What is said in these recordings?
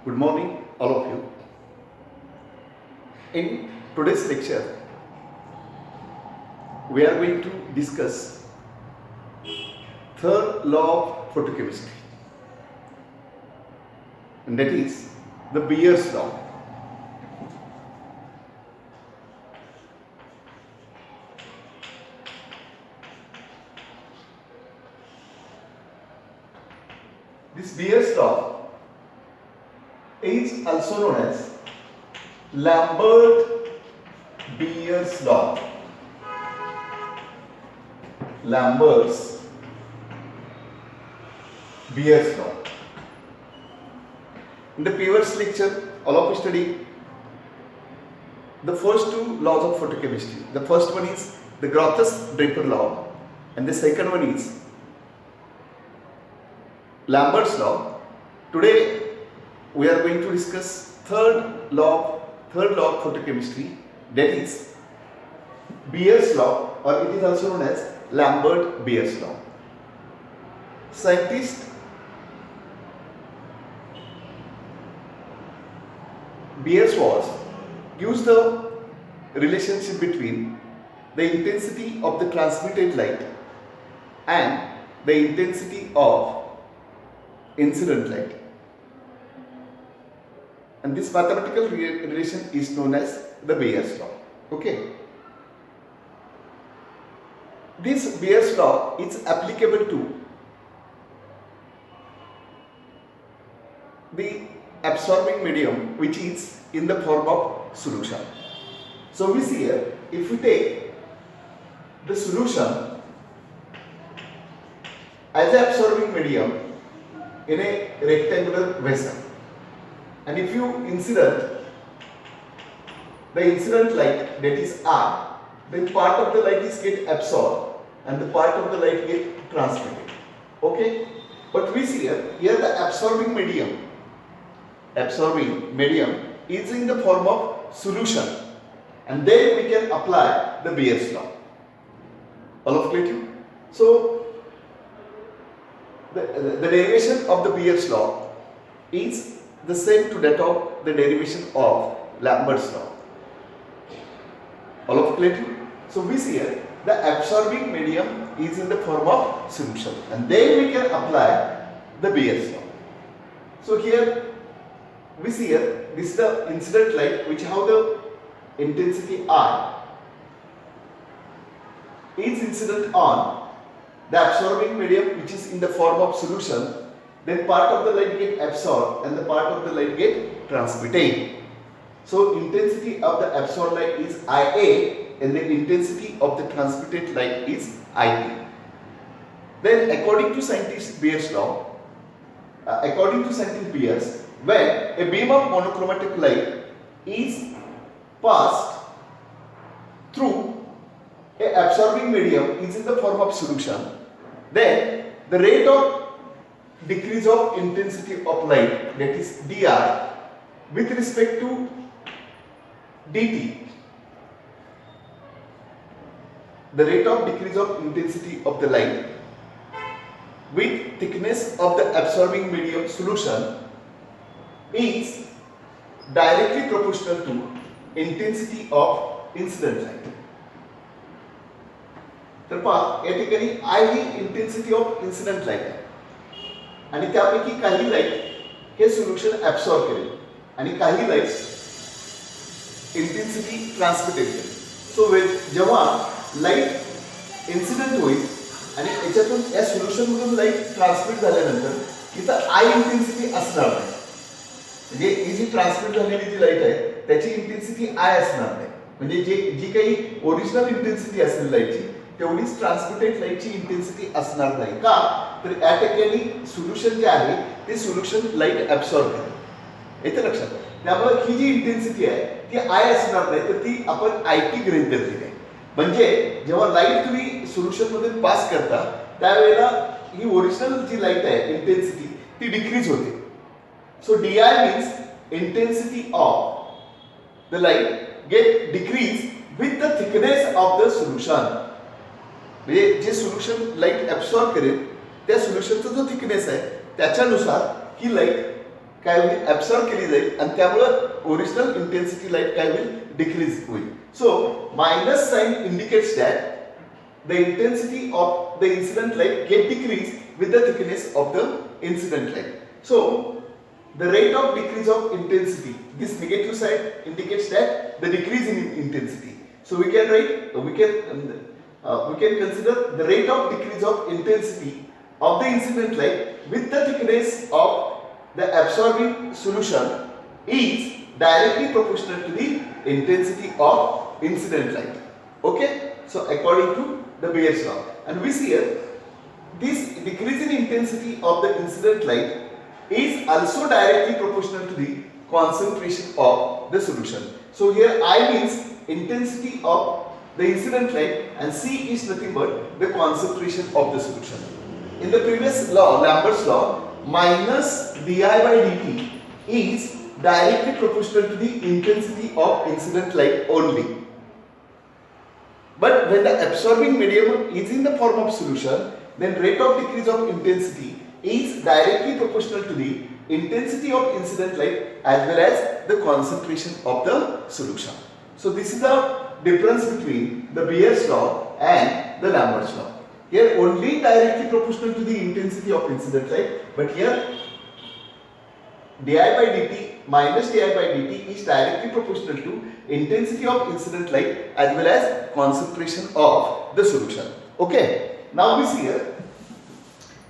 Good morning, all of you. In today's lecture, we are going to discuss third law of photochemistry, and that is the Beer's law. This Beer's law is also known as Lambert-Beer's law. Lambert-Beer's law. In the previous lecture, all of you studied the first two laws of photochemistry. The first one is the Grotthuss-Draper law, and the second one is Lambert's law. Today we are going to discuss third law of photochemistry, that is Beer's law, or it is also known as Lambert-Beer's law. Scientist Beer's law gives the relationship between the intensity of the transmitted light and the intensity of incident light, and this mathematical relation is known as the Beer's law. Okay, this Beer's law is applicable to the absorbing medium which is in the form of solution. So we see here, if we take the solution as an absorbing medium in a rectangular vessel, and if you insert the incident light, that is R, then part of the light is get absorbed and the part of the light get transmitted. Okay, but we see here the absorbing medium is in the form of solution, and then we can apply the Beer's law. All of clear? So the derivation of the Beer's law is the same to that of the derivation of Lambert's law. All of clear? So we see here the absorbing medium is in the form of solution, and then we can apply the Beer's law. So here we see here this is the incident light which have the intensity R is incident on the absorbing medium which is in the form of solution, then part of the light get absorbed and the part of the light get transmitted. So intensity of the absorbed light is IA and the intensity of the transmitted light is IP. Then according to scientist Beer's law, when a beam of monochromatic light is passed through a absorbing medium is in the form of solution, then the rate of decrease of intensity of light, that is dr, with respect to dt, the rate of decrease of intensity of the light with thickness of the absorbing medium solution is directly proportional to intensity of incident light. तर पहा या ठिकाणी I he intensity of incident light आहे, आणि त्यापैकी काही light हे solution absorb करेल आणि काही लाईट इंटेन्सिटी ट्रान्समिटेड करेल. सो जेव्हा लाईट इन्सिडेंट होईल आणि याच्यातून या सोल्युशनमधून लाईट ट्रान्समिट झाल्यानंतर इथं I इंटेन्सिटी असणार नाही, म्हणजे ही जी ट्रान्समिट झालेली जी लाईट आहे त्याची इंटेन्सिटी I असणार नाही, म्हणजे जी काही ओरिजिनल इंटेन्सिटी असेल लाईटची तेवढीच ट्रान्समिटेड लाईटची इंटेन्सिटी असणार नाही. का तर या ठिकाणी सोल्युशन जे आहे ते सोल्युशन लाईट ॲब्सॉर्ब करेल. येते लक्षात? त्यामुळे ही जी इंटेन्सिटी आहे ती I असणार नाही, तर ती आपण IP गृहीत धरली आहे. म्हणजे जेव्हा लाईट तुम्ही सोल्युशन मधून पास करता त्यावेळेला ही ओरिजिनल जी लाईट आहे इंटेन्सिटी ती डिक्रीज होते. सो DI means intensity of the light gate decrease with the thickness of the solution. म्हणजे जे सोल्युशन लाईट ॲब्सॉर्ब करेल त्या सोल्युशनचा जो थिकनेस आहे त्याच्यानुसार ही लाईट काय होईल, ऍब्सॉर्ब केली जाईल आणि त्यामुळे ओरिजिनल इंटेन्सिटी लाईट काय होईल, डिक्रीज होईल. So minus sign indicates that the intensity of the incident light get decreased with the thickness of the incident light. So the rate of decrease of intensity, this negative side indicates that the decrease in intensity. So we can write, we can consider the rate of decrease of intensity of the incident light with the thickness of the absorbing solution is directly proportional to the intensity of incident light. Okay, so according to the Bayer's law, and we see here this decrease in intensity of the incident light is also directly proportional to the concentration of the solution. So here I means intensity of the incident light and C is nothing but the concentration of the solution. In the previous law, Lambert's law, minus di by dt is directly proportional to the intensity of incident light only. But when the absorbing medium is in the form of solution, then rate of decrease of intensity is directly proportional to the intensity of incident light as well as the concentration of the solution. So this is the difference between the Bayer's law and the Lambert's law. Here only directly proportional to the intensity of incident light, but here di by dt minus di by dt is directly proportional to intensity of incident light as well as concentration of the solution. Okay, now we see here,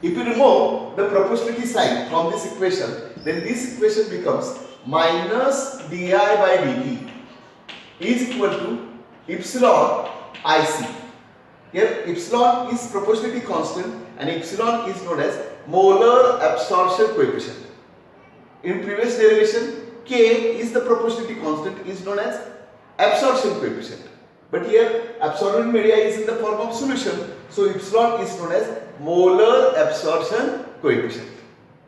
if you remove the proportionality sign from this equation, then this equation becomes minus di by dt is equal to epsilon IC. Here epsilon is proportionality constant and epsilon is known as molar absorption coefficient. In previous derivation, K is the proportionality constant, is known as absorption coefficient. But here absorbent media is in the form of solution, so epsilon is known as molar absorption coefficient.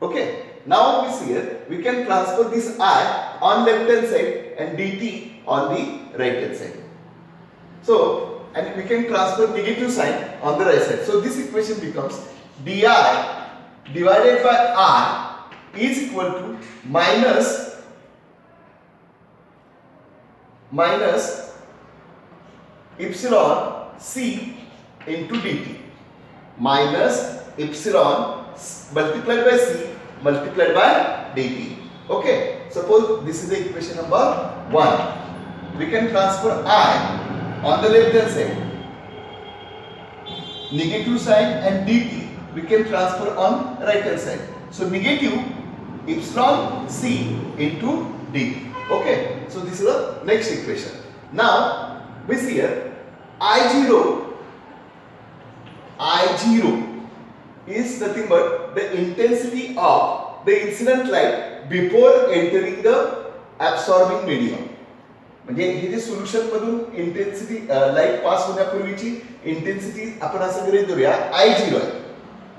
Okay, now we see here, we can transfer this I on left hand side and dt on the right hand side. So, and we can transfer negative sign on the right side. So this equation becomes di divided by I is equal to minus epsilon c into dt, minus epsilon multiplied by c multiplied by dt. Okay, suppose this is the equation number 1. We can transfer I on the left hand side, negative sign, and dt we can transfer on right hand side. So negative epsilon c into dt. Okay, so this is the next equation. Now we see here I0 is nothing but the intensity of the incident light before entering the absorbing medium. म्हणजे हे जे solution मधून intensity light पास होण्यापूर्वीची intensity आपण असं गृहीत धरूया I0 आहे.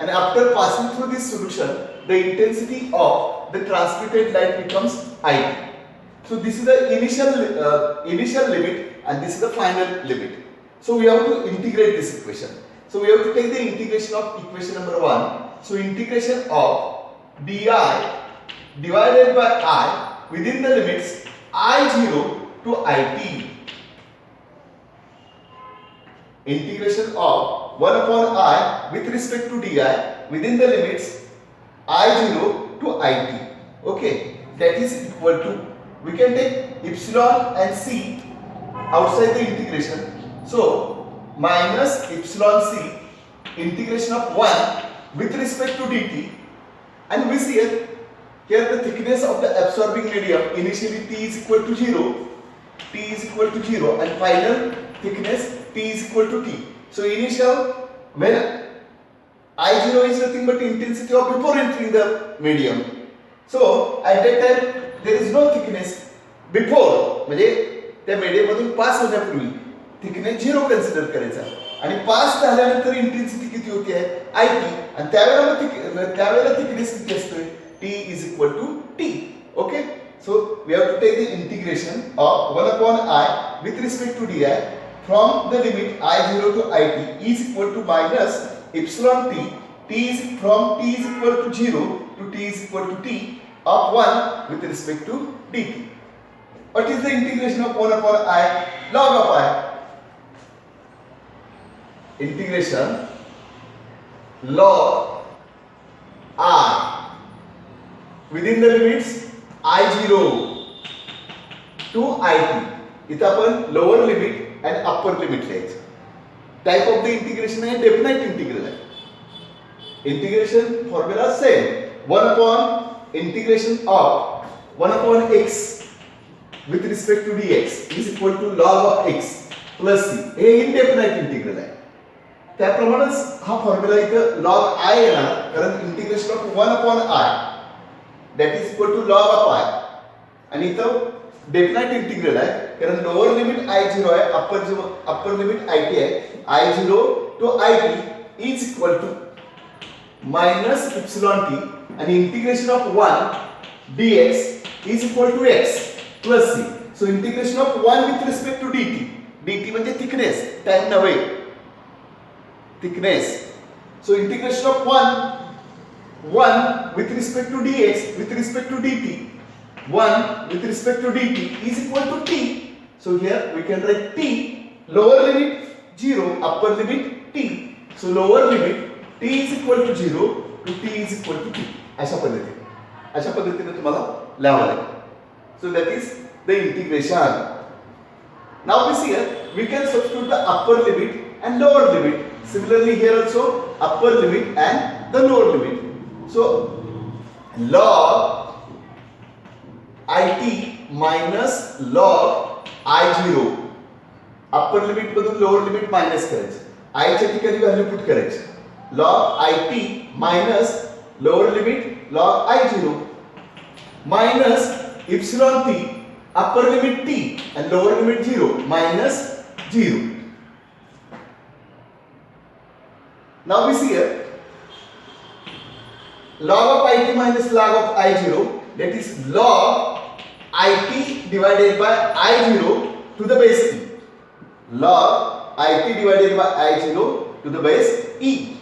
And after passing through this solution, the intensity of the transmitted light becomes IT. So this is the initial limit and this is the final limit. So we have to integrate this equation. So we have to take the integration of equation number 1. So integration of di divided by I within the limits I0 to IT. Integration of 1 upon I with respect to di within the limits I0 to IT. Okay, that is equal to, we can take epsilon and c outside the integration. So minus epsilon c integration of 1 with respect to dt, and we see here the thickness of the absorbing medium initially t is equal to 0, t is equal to 0, and final thickness t is equal to t. So initial, when I0 is nothing but intensity of before entering the medium. So at that time there is no thickness before, म्हणजे त्या medium मधून पास होण्यापूर्वी thickness 0 consider करायचा आणि पास झाल्यानंतर intensity किती होती आहे IT, आणि त्यावेळेला थिकनेस किती असते T is equal to T. Okay, so we have to take the integration of 1 upon I with respect to di from the limit I0 to IT is equal to minus epsilon t, from t is equal to 0 to t is equal to t, of 1 with respect to dt. What is the integration of 1 upon I? Log of I. Integration log I within the limits I0 to it. इथं आपण lower limit आणि upper limit लिहायचं. Type of the integration आहे definite integral आहे. Integration formula same 1 upon integration of 1 upon x with respect to dx is equal to log of x plus c. हे indefinite integral आहे. त्याप्रमाणेच हा formula इथं log I येणार, कारण integration of 1 upon I that is equal to log of I. आणि इथं definite integral आहे, कारण लोअर लिमिट I0 आहे, अप्पर लिमिट IT आहे. I0 to IT is equal to minus epsilon t and integration of 1 dx is equal to x plus c. So integration of 1 with respect to dt. dt म्हणजे thickness, time नव्हे, thickness. So integration of 1 with respect to dx with respect to dt, 1 with respect to dt is equal to t. So here we can write t, lower limit 0, upper limit t. So lower limit t is equal to 0 to t is equal to t. अशा पद्धतीने तुम्हाला लिहावं लागेल. So that is the integration. Now we see here we can substitute the upper limit and lower limit. Similarly here also upper limit and the lower limit. So log it minus log I0. Upper limit मधून lower limit minus करायचं, I च्या ठिकाणी value put करायची. log it minus lower limit log I0 minus epsilon t, upper limit t and lower limit 0 minus 0. Now we see here log of it minus log of I0, that is log it divided by I0 to the base e. Log it divided by I0 to the base e,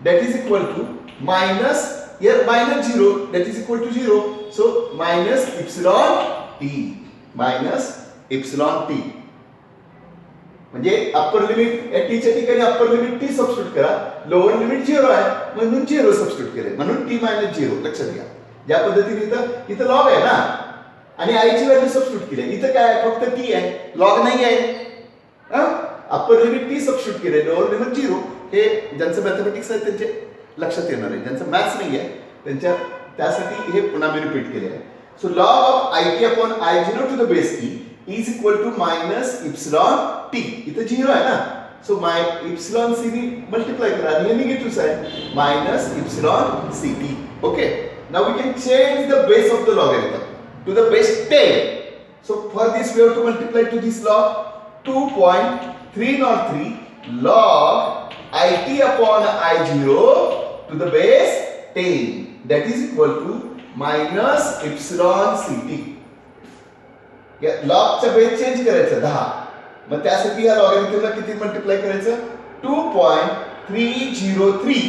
that is equal to minus, here minus 0, that is equal to 0. So minus epsilon t, minus epsilon t. म्हणजे upper limit t च्या ठिकाणी upper limit t substitute करा, lower limit 0 आहे म्हणून 0 substitute केले, म्हणून t minus 0. लक्षात घ्या, या पद्धतीने इथं लॉग आहे ना आणि i ची व्हॅल्यू सबस्टिट्यूट केली. इथं काय फक्त t आहे, लॉग नाही आहे. अप्पर लिमिट t सबस्टिट्यूट केले, लोअर लिमिट 0. हे ज्यांचं मॅथमॅटिक्स आहे त्यांचे लक्षात येणार आहे, ज्यांचं मॅथ्स नाही आहे त्यांच्या त्यासाठी हे पुन्हा मी रिपीट केले आहे. So log of it upon I0 to the base e is equal to minus epsilon t. इथं 0 आहे ना, सो epsilon c नी मल्टिप्लाय करा आणि हे निगेटिव्ह आहे, minus epsilon ct. Okay, now we can change the base of the logarithm to the base 10. So for this we have to multiply to this log 2.303 log it upon I0 to the base 10, that is equal to minus epsilon ct. लॉगचा base change करायचा 10, मग त्यासाठी या लॉगरिथमला किती multiply करायचं 2.303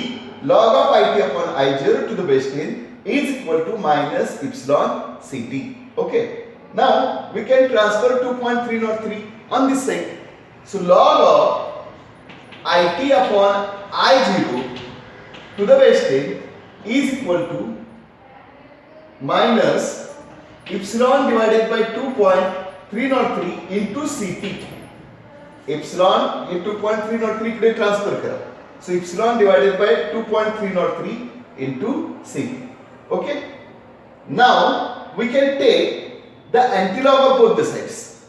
log of it upon I0 to the base 10 is equal to minus epsilon ct. Okay, now we can transfer 2.303 on this side. So log of it upon I0 to the base 10 is equal to minus epsilon divided by 2.303 into ct. Epsilon ये 2.303 कडे transfer करा. So epsilon divided by 2.303 into ct. Okay. Now we can take the antilog of both the sides.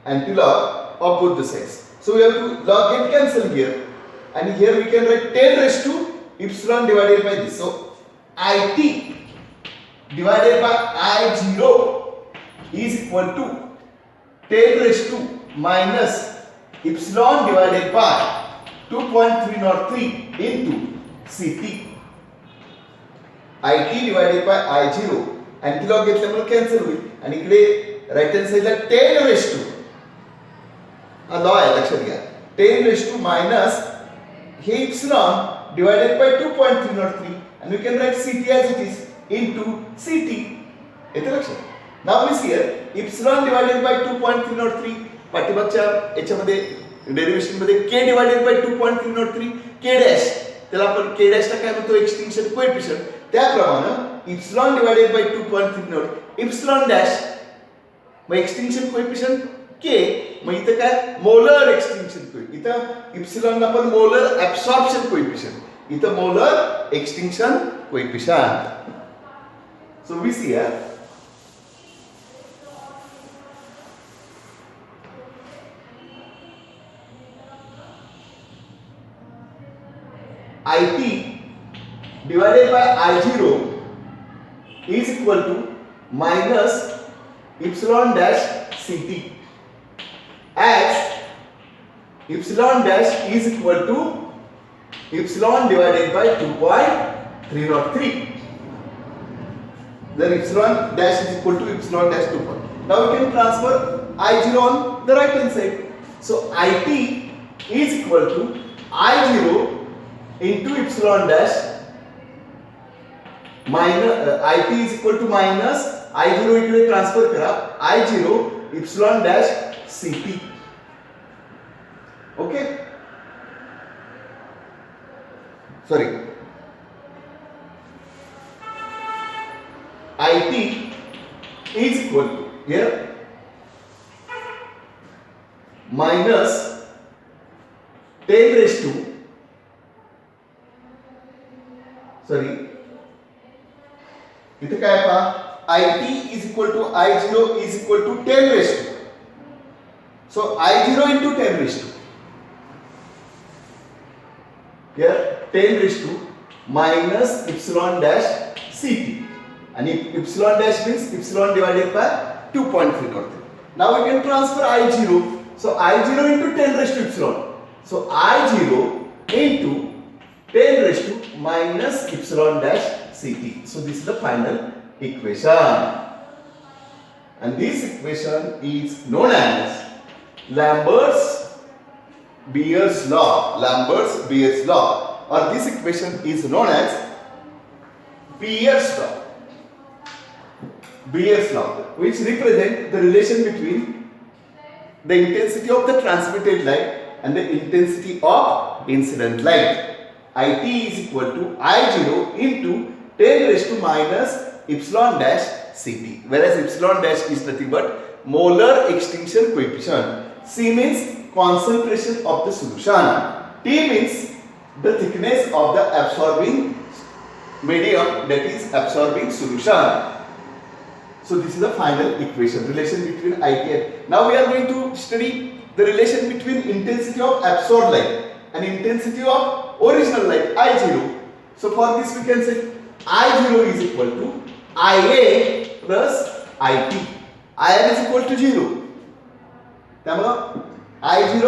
Antilog of both the sides. So we have to log get cancel here, and here we can write 10 raised to epsilon divided by this. So it divided by I0 is equal to 10 raised to minus epsilon divided by 2.303 into ct. it divided by I0 antilog घेतल्यामुळे cancel होईल आणि इकडे right hand साइडला 10 raised to हा law आहे, लक्षात घ्या, 10 raised to minus hey epsilon divided by 2.303 and we can write ct as it is into ct. येते लक्षात. Now we see here epsilon divided by 2.303 पाठीमागच्या याच्यामध्ये डेरिव्हेशन मध्ये k divided by 2.303 k dash, त्याला आपण k डॅशला काय म्हणतो एक्सटिंक्शन कोएफिशियंट. त्याप्रमाणे epsilon divided by 2.30 epsilon dash मग एक्सटिंक्शन कोएफिशियंट k, मग इथं काय मोलर एक्सटिंक्शन कोएफिशियंट, इथं इप्सिलॉन आपण मोलर ऍब्सॉर्प्शन कोएफिशियंट, इथं molar extinction coefficient. So we see here IT divided by I0 is equal to minus epsilon dash CT, as epsilon dash is equal to epsilon divided by 2.303. Then epsilon dash is equal to epsilon dash 2. Now we can transfer I0 on the right hand side. So IT is equal to I0 into epsilon dash minus IT is equal to minus I0 इकडे transfer करा I0 epsilon dash CT. Okay sorry IT is equal to here minus 10 raised to sorry इथे काय पहा IT is equal to I0 is equal to 10 raised to, so I0 into 10 raised to here 10 raised to minus epsilon dash CT, and epsilon dash means epsilon divided by 2.303. Now we can transfer I0, so I0 into 10 raised to epsilon, so I0 into 10 raised to minus epsilon dash CT. So this is the final equation, and this equation is known as Lambert's-Beer's law. Lambert's-Beer's law, or this equation is known as Beer's law. Beer's law, which represent the relation between the intensity of the transmitted light and the intensity of incident light. IT is equal to I0 into 10 raised to minus epsilon dash CT, whereas epsilon dash is nothing but molar extinction coefficient. C means concentration of the solution. T means the thickness of the absorbing medium, that is absorbing solution. So this is the final equation, relation between IT and. Now we are going to study the relation between intensity of absorbed light and intensity of original light I0. So for this we can say I0 is equal to IA plus IT. IR is equal to 0. त्यामुळे I0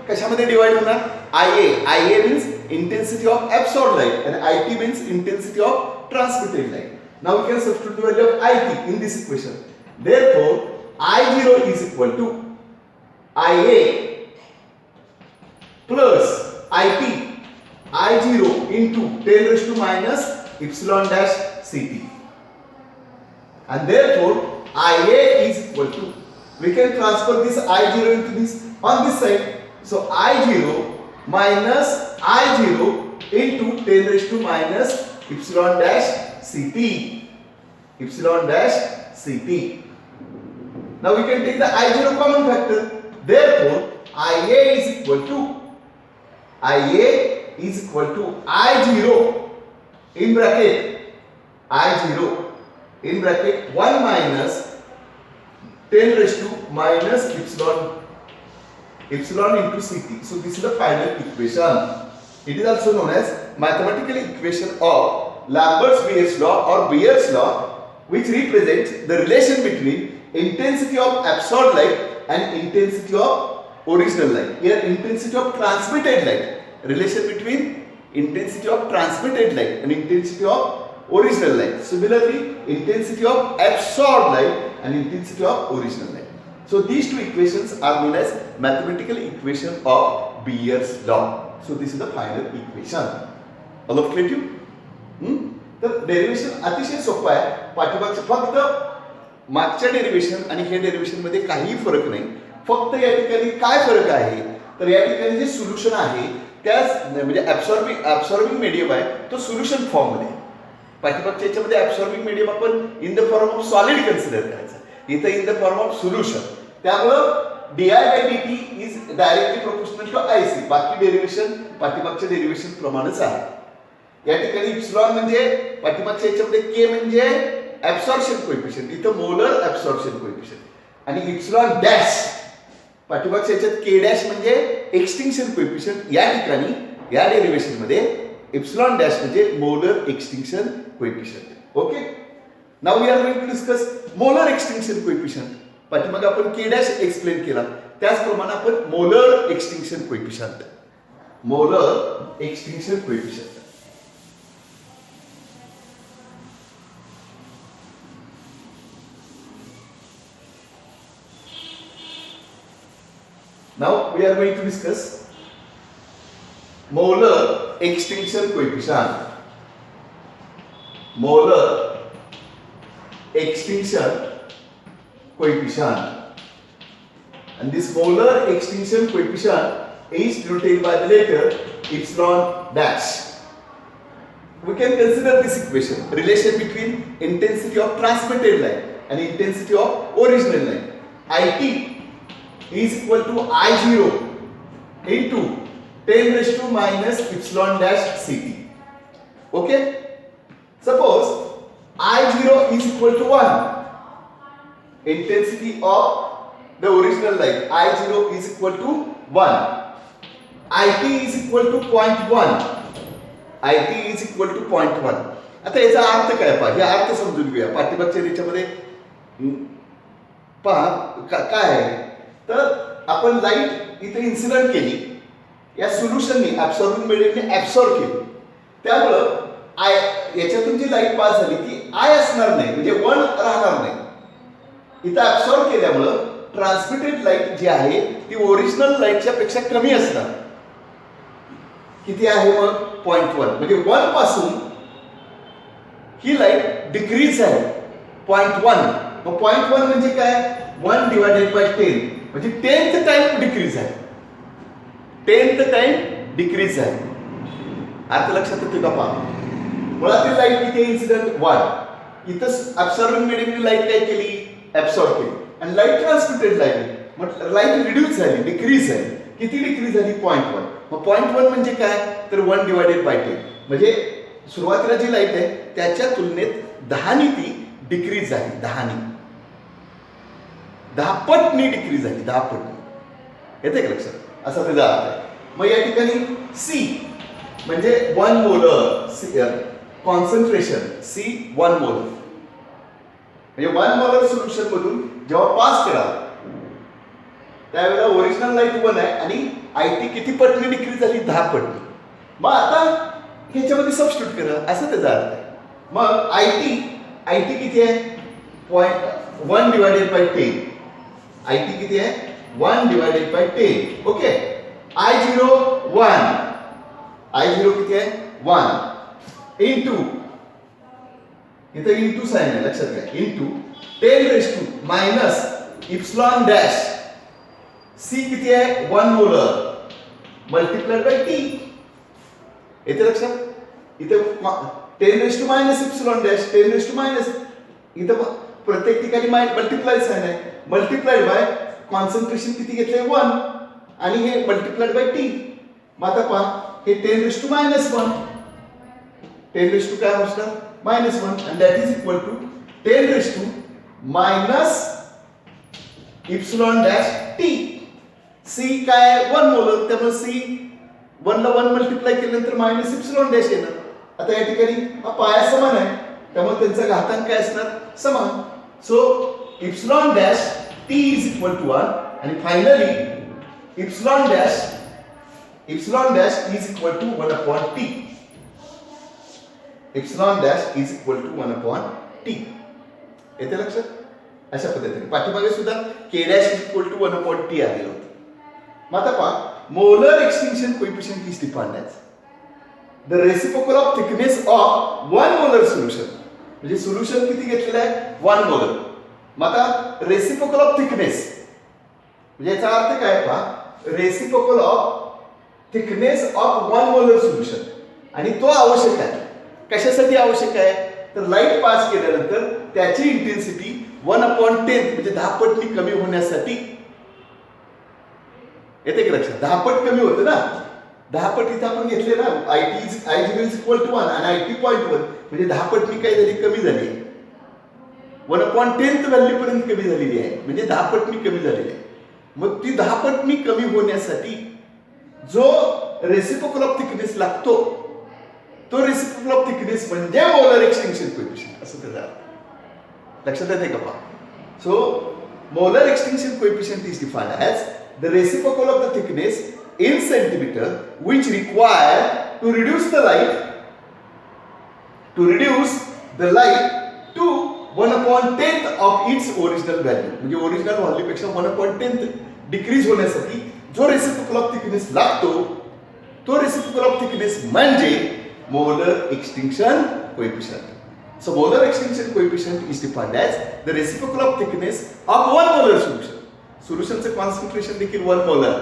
कशामध्ये divide होणार IA means intensity of absorbed light and IT means intensity of transmitted light. Now we can substitute the value of IT in this equation. Therefore I0 is equal to IA plus IT, I0 into 10 raised to minus epsilon dash CT, and therefore IA is equal to, we can transfer this I0 into this on this side, so I0 minus I0 into 10 raised to minus epsilon dash CT, epsilon dash CT. Now we can take the I0 common factor, therefore IA is equal to I0 in bracket I0 in bracket 1 minus 10 raised to minus epsilon into CT. So this is the final equation. It is also known as mathematical equation of Lambert's-Beer's law or Beer's law, which represents the relation between intensity of absorbed light and intensity of original light. Here intensity of transmitted light, relation between intensity of transmitted light and intensity of original light. Similarly, intensity of absorbed light and intensity of original light. So these two equations are known as mathematical equation of Beer's law. So this is the final equation. All of clear to you? तर derivation अतिशय सोपं आहे. पाठीमागचं फक्त मागच्या derivation आणि हे derivation मध्ये काहीही फरक नाही. फक्त या ठिकाणी काय फरक आहे तर या ठिकाणी जे सोल्युशन आहे त्याच म्हणजे ऍब्सॉर्बिंग मीडियम आहे तो सोल्युशन फॉर्म मध्ये. पाठीमागच्या याच्यामध्ये ऍब्सॉर्बिंग मीडियम आपण in the form of solid consider करायचं, इथं in the form of solution. त्यामुळं di/dt is directly proportional to IC. बाकी डेरिव्हेशन पाठीमागच्या डेरिव्हेशन प्रमाणेच आहे. या ठिकाणी इप्सिलॉन म्हणजे पाठीमागच्या याच्यामध्ये के म्हणजे ऍब्सॉर्प्शन कोएफिशियंट, इथं मोलर ऍब्सॉर्प्शन कोएफिशियंट आणि इप्सिलॉन डॅश पाठीमागच्या याच्यात के डॅश म्हणजे एक्सटिंक्शन कोएफिशियंट. या ठिकाणी या डेरिव्हेशन मध्ये इप्सिलॉन डॅश म्हणजे molar extinction coefficient. Okay, now we are going to discuss molar extinction coefficient. पाठीमागे आपण के डॅश एक्सप्लेन केला त्याचप्रमाणे आपण molar extinction coefficient Now we are going to discuss molar extinction coefficient. Molar extinction coefficient. And this molar extinction coefficient is denoted by the letter epsilon dash. We can consider this equation, relation between intensity of transmitted light and intensity of original light. IT is equal to I0 into 10 raised to minus epsilon dash Ct. Okay? Suppose I0 is equal to 1. Intensity of the original light I0 is equal to 1. IT is equal to 0.1. IT is equal to 0.1. आता याचा अर्थ काय पहा, हे अर्थ समजून घेऊया. पाठीमागच्या याच्यामध्ये पहा काय आहे तर आपण लाईट इथे इन्सिडेंट केली, या सोल्युशनने ऍब्सॉर्बिंग मीडियमने ऍब्सॉर्ब केली. त्यामुळं आय याच्यातून जी लाईट पास झाली ती आय असणार नाही म्हणजे 1 राहणार नाही. इथं ऍब्सॉर्ब केल्यामुळं ट्रान्समिटेड लाईट जी आहे ती ओरिजिनल लाईटच्या पेक्षा कमी असणार. किती आहे मग 0.1 म्हणजे 1 पासून ही लाईट डिक्रीज आहे 0.1. मग 0.1 म्हणजे काय 1 डिवायडेड बाय 10 म्हणजे 10th टाइम डिक्रीज आहे. 10th टाइम डिक्रीज आहे. आता लक्षात येते का पहा, मुळातील लाईट इथे इन्सिडेंट 1, इथं ऍब्सॉर्बिंग मीडियमने लाईट काय केली ऍब्सॉर्ब केली आणि लाईट ट्रान्समिटेड लाईट मग लाईट रिड्यूस झाली डिक्रीज झाली. किती डिक्रीज झाली 0.1. मग 0.1 म्हणजे काय तर 1 डिवायडेड बाय 10 म्हणजे सुरुवातीला जी लाईट आहे त्याच्या तुलनेत 10 ती डिक्रीज झाली. 10 पटनी डिक्रीज झाली. 10 पटनी. येते का लक्षात, असा त्याचा अर्थ आहे. मग या ठिकाणी सी म्हणजे 1 मोलर कॉन्सन्ट्रेशन C 1 मोलर म्हणजे 1 मोलर सोल्युशन मधून जेव्हा पास केला त्यावेळेला ओरिजिनल लाईट 1 आहे आणि IT किती पटनी डिक्रीज झाली 10 पटनी. मग आता ह्याच्यामध्ये सबस्टिट्यूट करा असं त्याचा अर्थ आहे. मग IT किती आहे 1 डिवायडेड बाय 10. IT किती आहे 1 divided by 10. Okay, I0 1. I0 किती आहे 1 इंटू इथं इंटू साइन आहे लक्षात घ्या. Into 10 raise to minus epsilon dash C किती आहे 1 मोलर मल्टिप्लाइड बाय T. येते लक्षात. इथे 10 raise to minus epsilon dash 10 raise to minus इथं प्रत्येक ठिकाणी मल्टिप्लाय साइन आहे. मल्टिप्लाइड बाय कॉन्सन्ट्रेशन किती घेतलंय 1 आणि हे मल्टिप्लाइड बाय T. मग आता पहा हे 10 raise to minus 1 10 raise to काय असणार -1 and that is equal to 10 raised to minus epsilon dash T. C काय 1 मोलर त्यामुळे C 1 ला 1 मल्टिप्लाय केल्यानंतर मायनस इप्सिलॉन डॅश येणार. आता या ठिकाणी हा पाया समान आहे त्यामुळे त्यांचा घातांक काय असणार समान. So epsilon dash T is equal to 1 आणि finally epsilon dash is equal to 1 upon T. Epsilon dash is equal to 1 upon T. येते लक्षात. अशा पद्धतीने पाठीमागे सुद्धा K dash is equal to 1 upon T आलेलं होतं. मग आता पहा molar extinction coefficient is defined as the reciprocal of thickness of 1 molar solution. म्हणजे सोल्युशन किती घेतलेलं आहे 1 मोलर मग आता रेसिप्रोकल ऑफ थिकनेस म्हणजे याचा अर्थ काय पहा, reciprocal of thickness of 1 molar solution, आणि तो आवश्यक आहे. कशासाठी आवश्यक आहे, तर लाईट पास केल्यानंतर त्याची इंटेन्सिटी 1/10 म्हणजे 10 पटनी कमी होण्यासाठी. येते की लक्षात, 10 पट कमी होतं ना, 10 पट इथं आपण घेतले ना, I0 इज इक्वल टू 1 आणि IT 0.1 म्हणजे 10 पटनी काय झाली, कमी झाली. 1/10 व्हॅल्यू पर्यंत कमी झालेली आहे, म्हणजे 10 पटनी कमी झालेली आहे. मग ती 10 पटनी कमी होण्यासाठी जो रेसिप्रोकल ऑफ थिकनेस लागतो, तो रेसिप्रोकल ऑफ थिकनेस म्हणजे मोलर एक्सटेंशन कोएफिशियंट असं त्याचा अर्थ. लक्षात येते का पहा. So molar extension coefficient is defined as the reciprocal of the thickness in centimeter which require to reduce the light to 1/10 of its original value. म्हणजे original value पेक्षा 1/10 decrease होण्यासाठी जो रेसिप्रोकल ऑफ थिकनेस लागतो, तो reciprocal of thickness म्हणजे molar extinction coefficient. So molar extinction coefficient is defined as the reciprocal of thickness of 1 molar solution. सोल्युशनचं concentration देखील 1 molar,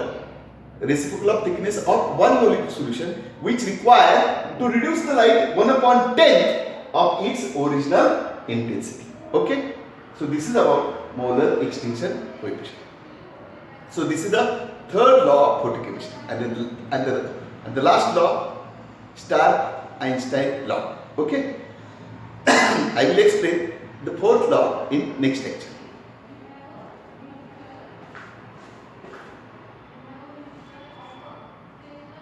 reciprocal of thickness of 1 molar solution which require to reduce the light 1/10 of its original intensity. Okay, so this is about molar extinction coefficient. So this is the third law of photochemistry, and the last law, Stark-Einstein law. Okay, I will explain the fourth law in next lecture.